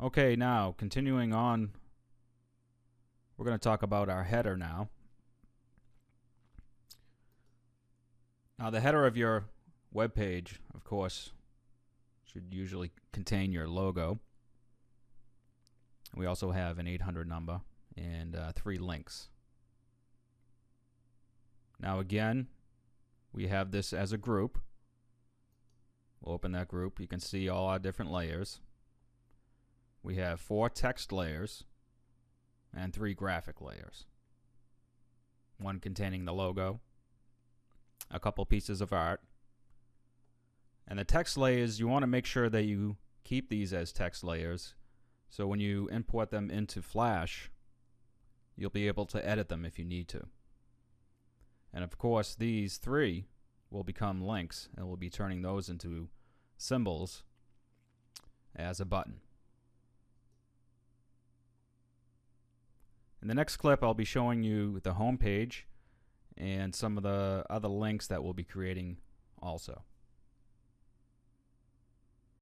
Okay, now continuing on, we're going to talk about our header now. Now the header of your web page, of course, should usually contain your logo. We also have an 800 number and 3 links. Now again, we have this as a group. We'll open that group. You can see all our different layers. We have 4 text layers and 3 graphic layers. One containing the logo, a couple pieces of art. And the text layers, you want to make sure that you keep these as text layers, so when you import them into Flash, you'll be able to edit them if you need to. And of course, these 3 will become links, and we'll be turning those into symbols as a button. In the next clip, I'll be showing you the home page and some of the other links that we'll be creating also.